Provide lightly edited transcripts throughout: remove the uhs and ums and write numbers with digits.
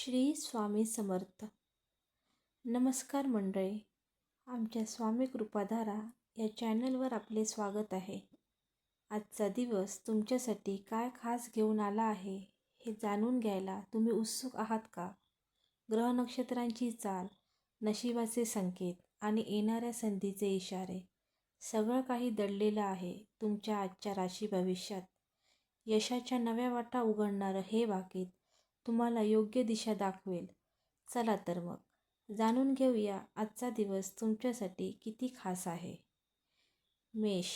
श्री स्वामी समर्थ. नमस्कार मंडळी, आमच्या स्वामी कृपाधारा या चॅनलवर आपले स्वागत आहे. आजचा दिवस तुमच्यासाठी काय खास घेऊन आला आहे हे जाणून घ्यायला तुम्ही उत्सुक आहात का? ग्रह नक्षत्रांची चाल, नशिबाचे संकेत आणि येणाऱ्या संधीचे इशारे सगळं काही दडलेलं आहे तुमच्या आजच्या राशी भविष्यात. यशाच्या नव्या वाटा उघडणारं हे वाकीत तुम्हाला योग्य दिशा दाखवेल. चला तर मग जाणून घेऊया आजचा दिवस तुमच्यासाठी किती खास आहे. मेष,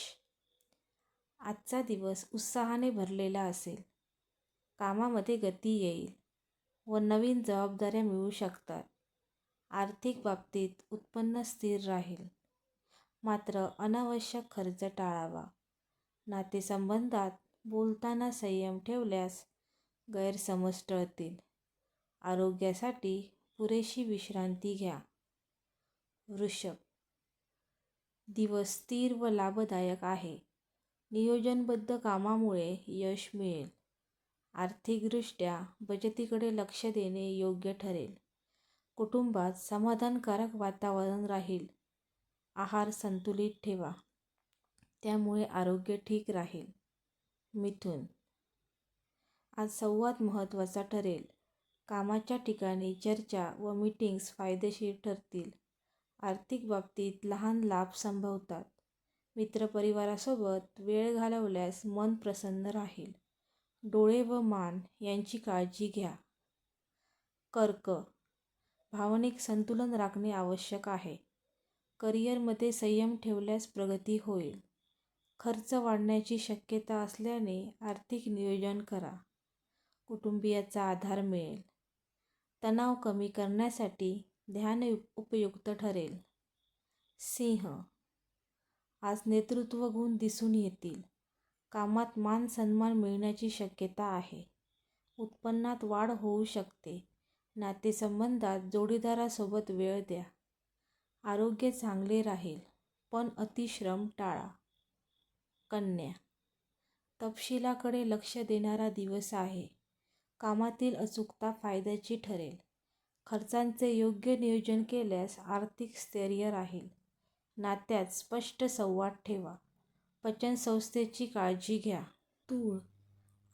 आजचा दिवस उत्साहाने भरलेला असेल. कामामध्ये गती येईल व नवीन जबाबदाऱ्या मिळू शकतात. आर्थिक बाबतीत उत्पन्न स्थिर राहील, मात्र अनावश्यक खर्च टाळावा. नातेसंबंधात बोलताना संयम ठेवल्यास गैरसमज टळतील. आरोग्यासाठी पुरेशी विश्रांती घ्या. वृषभ, दिवस स्थिर व लाभदायक आहे. नियोजनबद्ध कामामुळे यश मिळेल. आर्थिकदृष्ट्या बचतीकडे लक्ष देणे योग्य ठरेल. कुटुंबात समाधानकारक वातावरण राहील. आहार संतुलित ठेवा, त्यामुळे आरोग्य ठीक राहील. मिथुन, आज संवाद महत्त्वाचा ठरेल. कामाच्या ठिकाणी चर्चा व मीटिंग्स फायदेशीर ठरतील. आर्थिक बाबतीत लहान लाभ संभवतात. मित्रपरिवारासोबत वेळ घालवल्यास मन प्रसन्न राहील. डोळे व मान यांची काळजी घ्या. कर्क, भावनिक संतुलन राखणे आवश्यक आहे. करिअरमध्ये संयम ठेवल्यास प्रगती होईल. खर्च वाढण्याची शक्यता असल्याने आर्थिक नियोजन करा. कुटुंबियाचा आधार मिळेल. तणाव कमी करण्यासाठी ध्यान उपयुक्त ठरेल. सिंह, आज नेतृत्व गुण दिसून येतील. कामात मान सन्मान मिळण्याची शक्यता आहे. उत्पन्नात वाढ होऊ शकते. नातेसंबंधात जोडीदारासोबत वेळ द्या. आरोग्य चांगले राहील, पण अतिश्रम टाळा. कन्या, तपशिलाकडे लक्ष देणारा दिवस आहे. कामातील अचूकता फायद्याची ठरेल. खर्चांचे योग्य नियोजन केल्यास आर्थिक स्थैर्य राहील. नात्यात स्पष्ट संवाद ठेवा. पचनसंस्थेची काळजी घ्या. तूळ,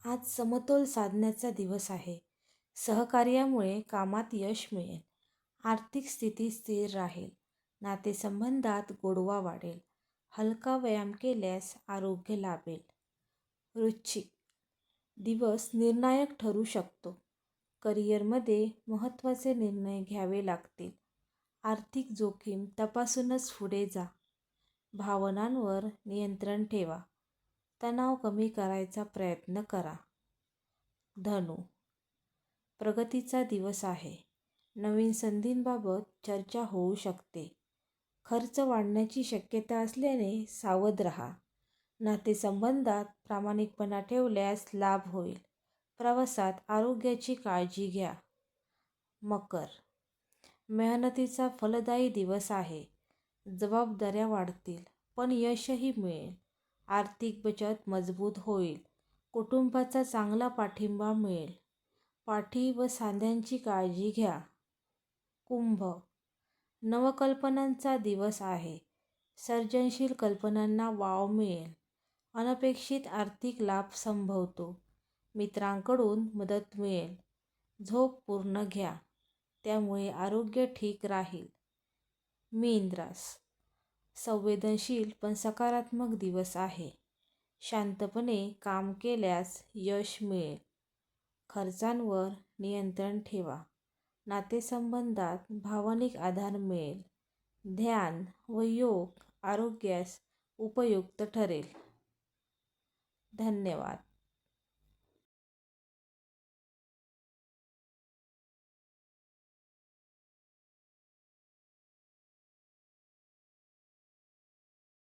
आज समतोल साधण्याचा दिवस आहे. सहकार्यामुळे कामात यश मिळेल. आर्थिक स्थिती स्थिर राहील. नातेसंबंधात गोडवा वाढेल. हलका व्यायाम केल्यास आरोग्य लाभेल. वृश्चिक, दिवस निर्णायक ठरू शकतो. करिअरमध्ये महत्त्वाचे निर्णय घ्यावे लागतील. आर्थिक जोखीम तपासूनच पुढे जा. भावनांवर नियंत्रण ठेवा. तणाव कमी करायचा प्रयत्न करा. धनु, प्रगतीचा दिवस आहे. नवीन संधींबाबत चर्चा होऊ शकते. खर्च वाढण्याची शक्यता असल्याने सावध राहा. नातेसंबंधात प्रामाणिकपणा ठेवल्यास लाभ होईल. प्रवासात आरोग्याची काळजी घ्या. मकर, मेहनतीचा फलदायी दिवस आहे. जबाबदाऱ्या वाढतील, पण यशही मिळेल. आर्थिक बचत मजबूत होईल. कुटुंबाचा चांगला पाठिंबा मिळेल. पाठी व सांध्यांची काळजी घ्या. कुंभ, नवकल्पनांचा दिवस आहे. सर्जनशील कल्पनांना वाव मिळेल. अनपेक्षित आर्थिक लाभ संभवतो. मित्रांकडून मदत मिळेल. झोप पूर्ण घ्या, त्यामुळे आरोग्य ठीक राहील. मीन रास, संवेदनशील पण सकारात्मक दिवस आहे. शांतपणे काम केल्यास यश मिळेल. खर्चांवर नियंत्रण ठेवा. नातेसंबंधात भावनिक आधार मिळेल. ध्यान व योग आरोग्यास उपयुक्त ठरेल. धन्यवाद.